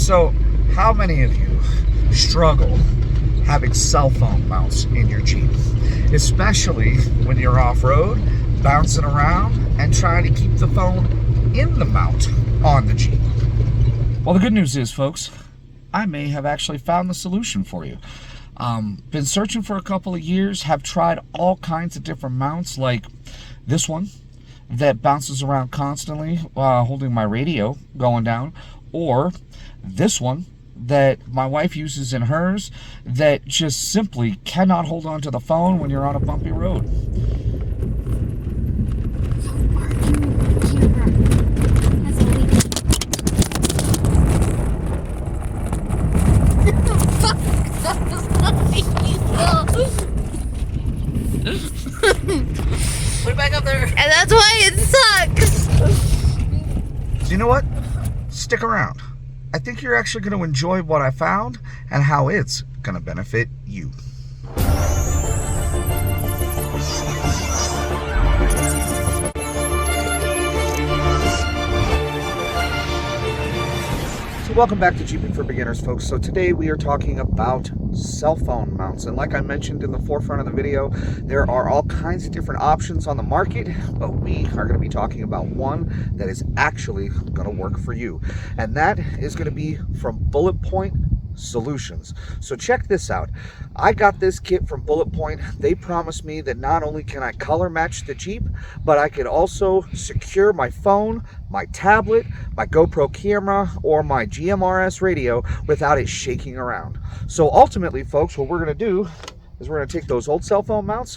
So, how many of you struggle having cell phone mounts in your Jeep? Especially when you're off-road, bouncing around, and trying to keep the phone in the mount on the Jeep. Well, the good news is, folks, I may have actually found the solution for you. Been searching for a couple of years, have tried all kinds of different mounts, like this one that bounces around constantly while holding my radio going down, or this one that my wife uses in hers that just simply cannot hold on to the phone when you're on a bumpy road. Put it back up there. And that's why it sucks. So you know what? Stick around. I think you're actually going to enjoy what I found and how it's going to benefit you. So welcome back to Jeeping for Beginners, folks. So today we are talking about cell phone mounts, and like I mentioned in the forefront of the video, there are all kinds of different options on the market, but we are going to be talking about one that is actually going to work for you, and that is going to be from Bulletpoint Solutions. So check this out. I got this kit from Bulletpoint. They promised me that not only can I color match the Jeep, but I could also secure my phone, my tablet, my GoPro camera, or my GMRS radio without it shaking around. So ultimately, folks, what we're going to do is we're going to take those old cell phone mounts,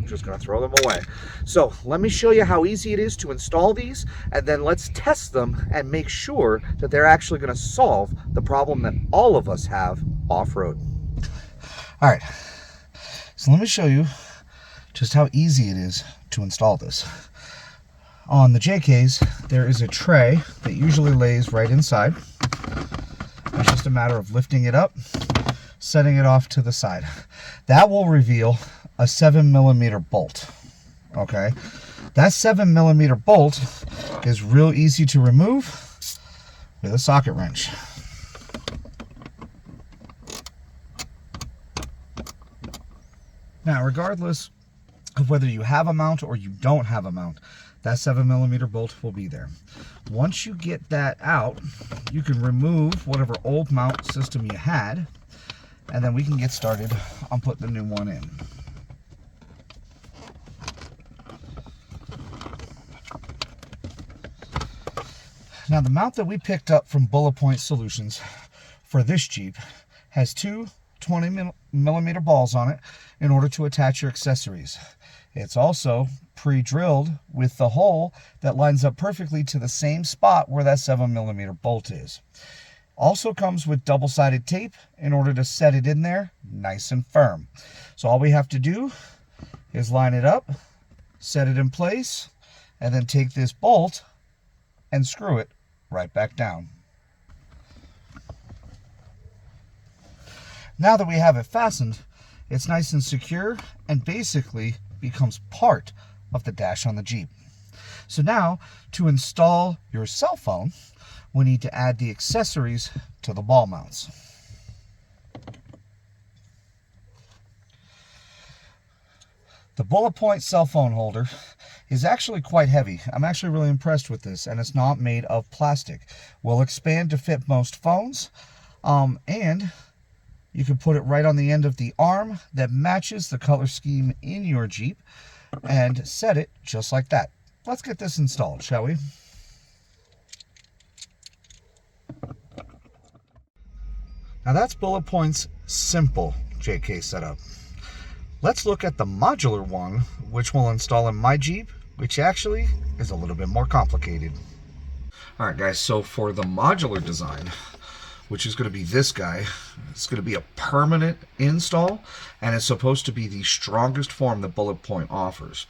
just going to throw them away. So let me show you how easy it is to install these, and then let's test them and make sure that they're actually going to solve the problem that all of us have off-road. All right, so let me show you just how easy it is to install this. On the JKs, there is a tray that usually lays right inside. It's just a matter of lifting it up, setting it off to the side. That will reveal a 7mm bolt. Okay, that 7mm bolt is real easy to remove with a socket wrench. Now, regardless of whether you have a mount or you don't have a mount, that 7mm bolt will be there. Once you get that out, you can remove whatever old mount system you had, and then we can get started on putting the new one in. Now, the mount that we picked up from Bulletpoint Solutions for this Jeep has two 20mm balls on it in order to attach your accessories. It's also pre-drilled with the hole that lines up perfectly to the same spot where that 7mm bolt is. Also comes with double-sided tape in order to set it in there nice and firm. So all we have to do is line it up, set it in place, and then take this bolt and screw it right back down. Now that we have it fastened, it's nice and secure and basically becomes part of the dash on the Jeep. So now, to install your cell phone, we need to add the accessories to the ball mounts. The Bulletpoint cell phone holder is actually quite heavy. I'm actually really impressed with this, and it's not made of plastic. Will expand to fit most phones, and you can put it right on the end of the arm that matches the color scheme in your Jeep and set it just like that. Let's get this installed, shall we? Now that's Bulletpoint's simple JK setup. Let's look at the modular one, which we'll install in my Jeep, which actually is a little bit more complicated. All right, guys, so for the modular design, which is going to be this guy, it's going to be a permanent install, and it's supposed to be the strongest form that Bulletpoint offers.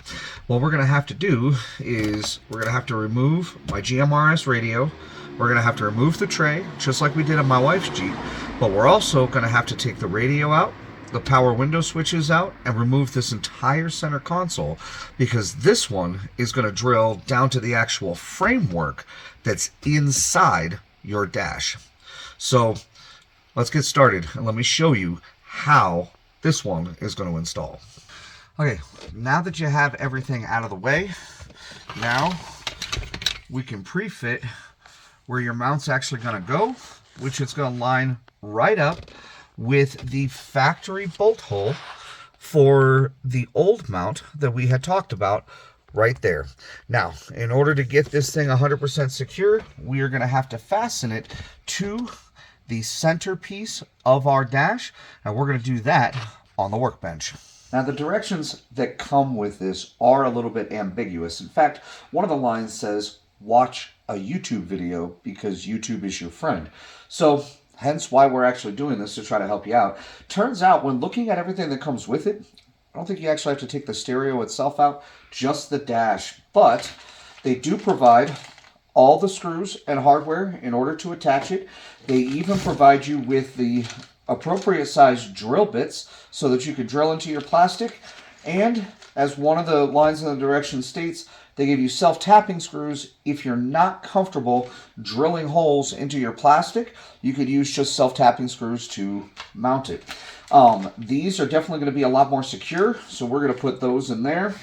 What we're going to have to do is we're going to have to remove my GMRS radio. We're going to have to remove the tray, just like we did on my wife's Jeep, but we're also going to have to take the radio out, the power window switches out, and remove this entire center console, because this one is going to drill down to the actual framework that's inside your dash. So let's get started and let me show you how this one is going to install. Okay, now that you have everything out of the way, now we can pre-fit where your mount's actually going to go, which is going to line right up with the factory bolt hole for the old mount that we had talked about right there. Now, in order to get this thing 100% secure, we are going to have to fasten it to the centerpiece of our dash, and we're going to do that on the workbench. Now, the directions that come with this are a little bit ambiguous. In fact, one of the lines says, watch a YouTube video because YouTube is your friend. So, hence why we're actually doing this, to try to help you out. Turns out, when looking at everything that comes with it, I don't think you actually have to take the stereo itself out, just the dash. But they do provide all the screws and hardware in order to attach it. They even provide you with the appropriate size drill bits so that you could drill into your plastic. And as one of the lines in the directions states, they give you self-tapping screws. If you're not comfortable drilling holes into your plastic, you could use just self-tapping screws to mount it. These are definitely going to be a lot more secure, so we're going to put those in there.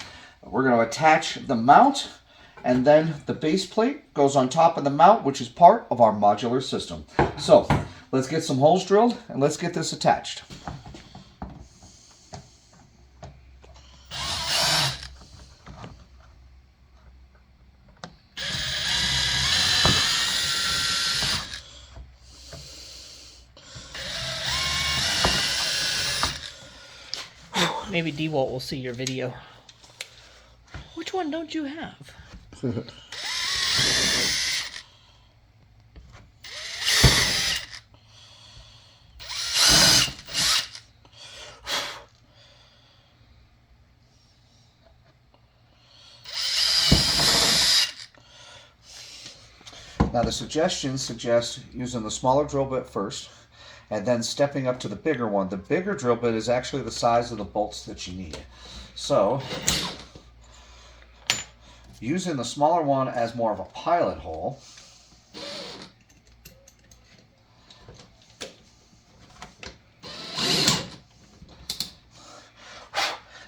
We're going to attach the mount, and then the base plate goes on top of the mount, which is part of our modular system. So let's get some holes drilled and let's get this attached. Maybe DeWalt will see your video. Which one don't you have? Now, the suggestions suggest using the smaller drill bit first and then stepping up to the bigger one. The bigger drill bit is actually the size of the bolts that you need. So, using the smaller one as more of a pilot hole,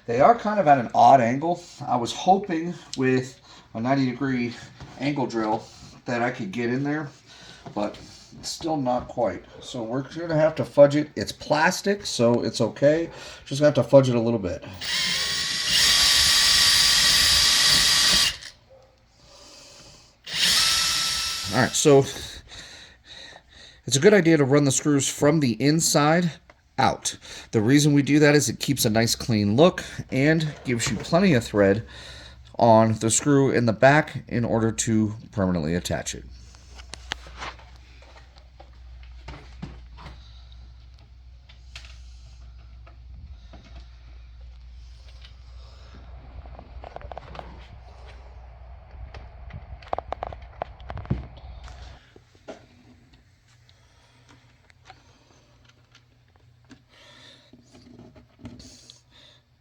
they are kind of at an odd angle. I was hoping with a 90-degree angle drill that I could get in there, but still not quite. So we're going to have to fudge it. It's plastic, so it's okay. Just going to have to fudge it a little bit. All right, so it's a good idea to run the screws from the inside out. The reason we do that is it keeps a nice clean look and gives you plenty of thread on the screw in the back in order to permanently attach it.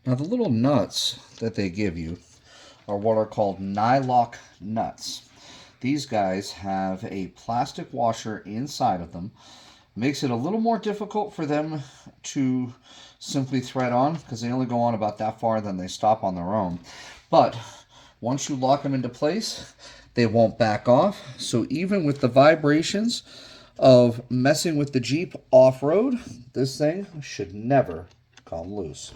Now, the little nuts that they give you are what are called nylock nuts. These guys have a plastic washer inside of them. Makes it a little more difficult for them to simply thread on because they only go on about that far, then they stop on their own. But once you lock them into place, they won't back off. So even with the vibrations of messing with the Jeep off-road, this thing should never come loose.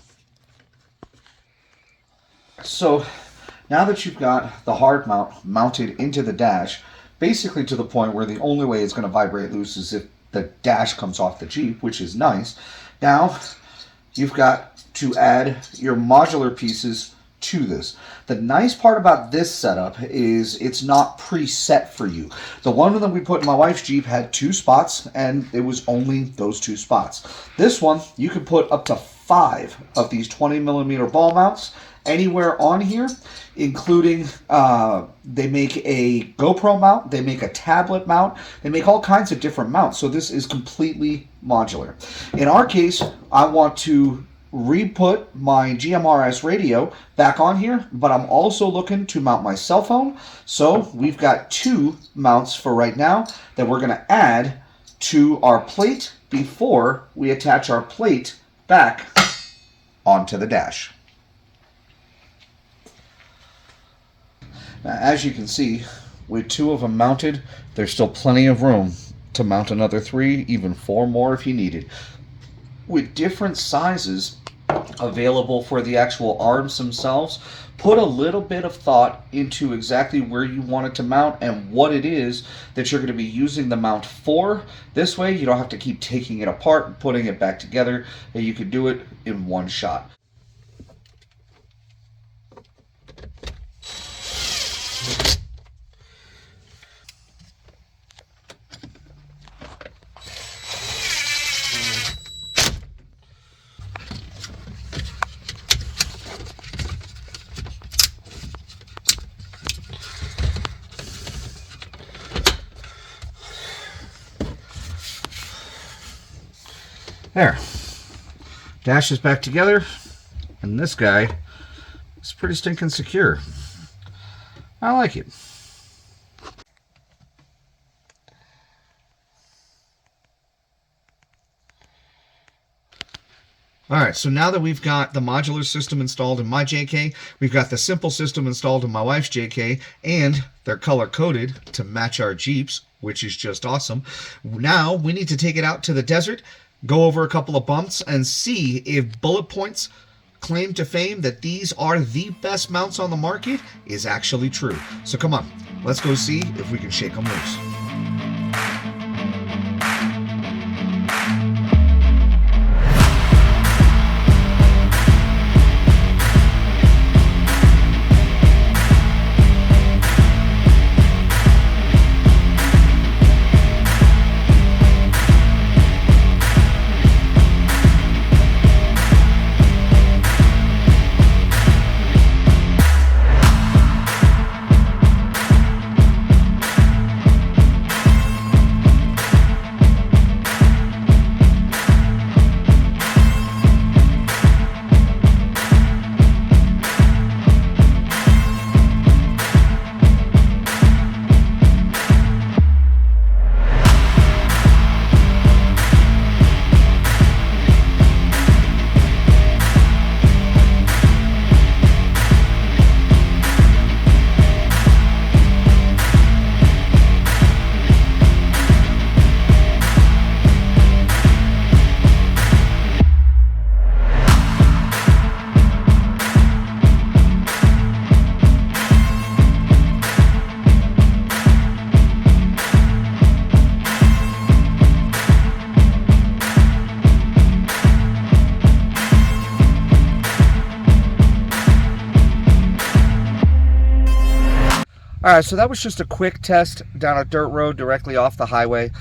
So now that you've got the hard mount mounted into the dash, basically to the point where the only way it's going to vibrate loose is if the dash comes off the Jeep, which is nice. Now you've got to add your modular pieces to this. The nice part about this setup is it's not preset for you. The one that we put in my wife's Jeep had 2 spots, and it was only those 2 spots. This one, you can put up to 5 of these 20mm ball mounts anywhere on here, including they make a GoPro mount, they make a tablet mount, they make all kinds of different mounts. So this is completely modular. In our case, I want to re-put my GMRS radio back on here, but I'm also looking to mount my cell phone. So we've got 2 mounts for right now that we're going to add to our plate before we attach our plate back onto the dash. Now, as you can see, with 2 of them mounted, there's still plenty of room to mount another 3, even 4 more if you needed. With different sizes available for the actual arms themselves, put a little bit of thought into exactly where you want it to mount and what it is that you're going to be using the mount for. This way you don't have to keep taking it apart and putting it back together, and you can do it in one shot. There. Dash is back together, and this guy is pretty stinking secure. I like it. Alright, so now that we've got the modular system installed in my JK, we've got the simple system installed in my wife's JK, and they're color-coded to match our Jeeps, which is just awesome. Now, we need to take it out to the desert, go over a couple of bumps, and see if Bulletpoint's claim to fame that these are the best mounts on the market is actually true. So come on, let's go see if we can shake them loose. Alright, so that was just a quick test down a dirt road directly off the highway.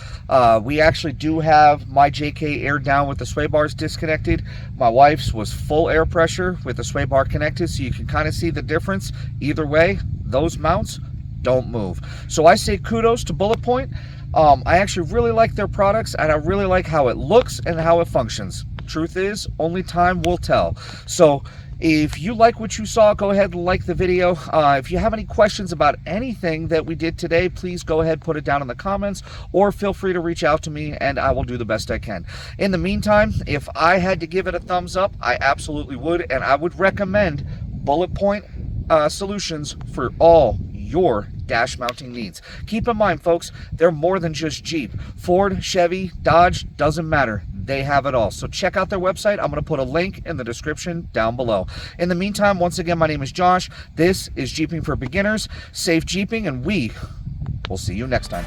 We actually do have my JK aired down with the sway bars disconnected. My wife's was full air pressure with the sway bar connected, so you can kind of see the difference. Either way, those mounts don't move. So I say kudos to Bulletpoint. I actually really like their products, and I really like how it looks and how it functions. Truth is, only time will tell. So if you like what you saw, go ahead and like the video. If you have any questions about anything that we did today, please go ahead and put it down in the comments, or feel free to reach out to me and I will do the best I can. In the meantime, if I had to give it a thumbs up, I absolutely would, and I would recommend Bulletpoint solutions for all your dash mounting needs. Keep in mind, folks, they're more than just Jeep. Ford, Chevy, Dodge, doesn't matter. They have it all. So check out their website. I'm going to put a link in the description down below. In the meantime, once again, my name is Josh. This is Jeeping for Beginners. Safe Jeeping, and we will see you next time.